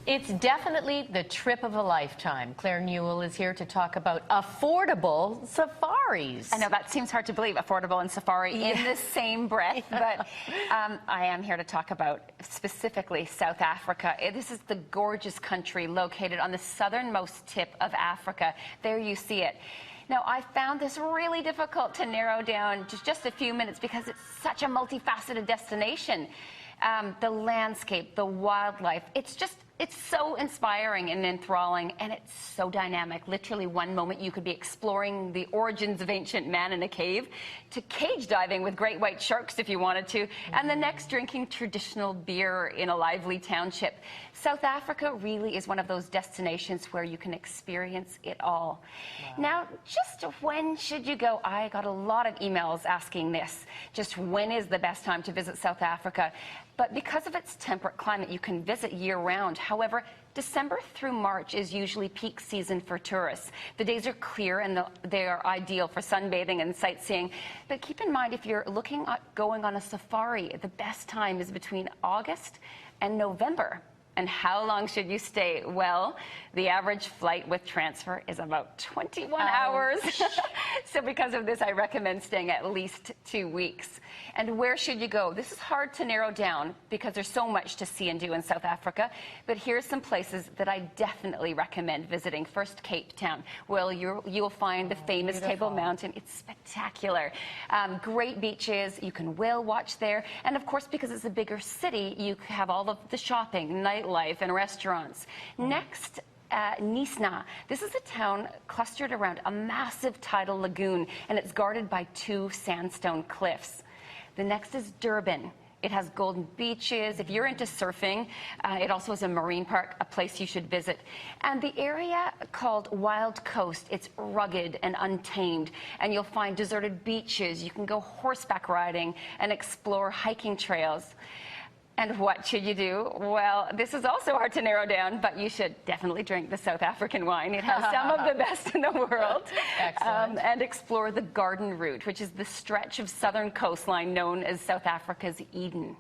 It's definitely the trip of a lifetime. Claire Newell is here to talk about affordable safaris. I know that seems hard to believe, affordable and safari in the same breath, but I am here to talk about specifically South Africa. This is the gorgeous country located on the southernmost tip of Africa. There you see it. Now, I found this really difficult to narrow down to just a few minutes because it's such a multifaceted destination. The landscape, the wildlife, it's so inspiring and enthralling, and it's so dynamic. Literally, one moment you could be exploring the origins of ancient man in a cave, to cage diving with great white sharks if you wanted to, and the next drinking traditional beer in a lively township. South Africa really is one of those destinations where you can experience it all. Wow. Now, just when should you go? I got a lot of emails asking this. Just when is the best time to visit South Africa? But because of its temperate climate, you can visit year-round. However, December through March is usually peak season for tourists. The days are clear and they are ideal for sunbathing and sightseeing. But keep in mind, if you're looking at going on a safari, the best time is between August and November. And how long should you stay? Well, the average flight with transfer is about 21 hours. So because of this, I recommend staying at least 2 weeks. And where should you go? This is hard to narrow down because there's so much to see and do in South Africa. But here's some places that I definitely recommend visiting. First, Cape Town. Well, you'll find the famous Table Mountain. It's spectacular. Great beaches. You can whale watch there. And of course, because it's a bigger city, you have all of the shopping, nightlife, and restaurants. Next, Knysna. This is a town clustered around a massive tidal lagoon, and it's guarded by 2 sandstone cliffs. The next is Durban. It has golden beaches. If you're into surfing, it also has a marine park, a place you should visit. And the area called Wild Coast, it's rugged and untamed, and you'll find deserted beaches. You can go horseback riding and explore hiking trails. And what should you do? Well, this is also hard to narrow down, but you should definitely drink the South African wine. It has some of the best in the world. Excellent. And explore the Garden Route, which is the stretch of southern coastline known as South Africa's Eden.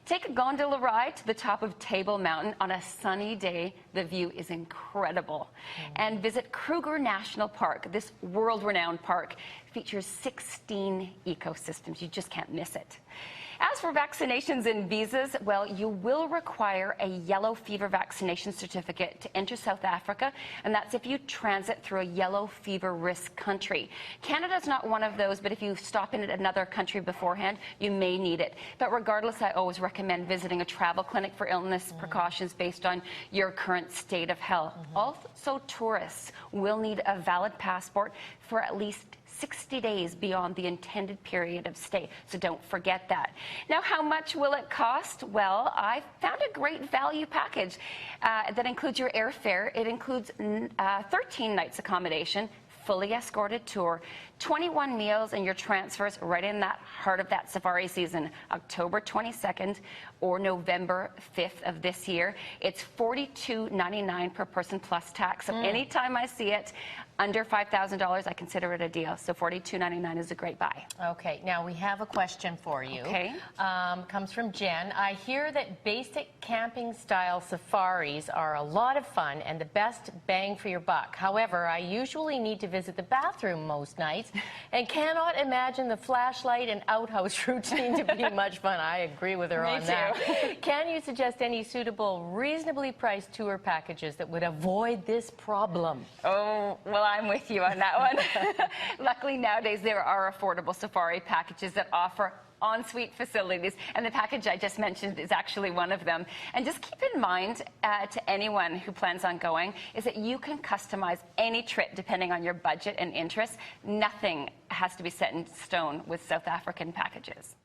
Take a gondola ride to the top of Table Mountain on a sunny day. The view is incredible. And visit Kruger National Park. This world-renowned park features 16 ecosystems. You just can't miss it. As for vaccinations and visas, well, you will require a yellow fever vaccination certificate to enter South Africa, and that's if you transit through a yellow fever risk country. Canada's not one of those, but if you stop in another country beforehand, you may need it. But regardless, I always recommend visiting a travel clinic for illness precautions based on your current state of health. Also, tourists will need a valid passport for at least 60 days beyond the intended period of stay, so don't forget that. Now, how much will it cost? Well, I found a great value package that includes your airfare. It includes 13 nights accommodation, fully escorted tour, 21 meals, and your transfers right in that heart of that safari season, October 22nd or November 5th of this year. It's $42.99 per person plus tax. So anytime I see it under $5,000, I consider it a deal. So $42.99 is a great buy. Okay, now we have a question for you. Okay. Comes from Jen. I hear that basic camping style safaris are a lot of fun and the best bang for your buck. However, I usually need to visit the bathroom most nights and cannot imagine the flashlight and outhouse routine to be much fun. I agree with her on that. Can you suggest any suitable, reasonably priced tour packages that would avoid this problem? Oh, well, I'm with you on that one. Luckily, nowadays, there are affordable safari packages that offer en-suite facilities, and the package I just mentioned is actually one of them. And just keep in mind, to anyone who plans on going, is that you can customize any trip depending on your budget and interests. Nothing has to be set in stone with South African packages.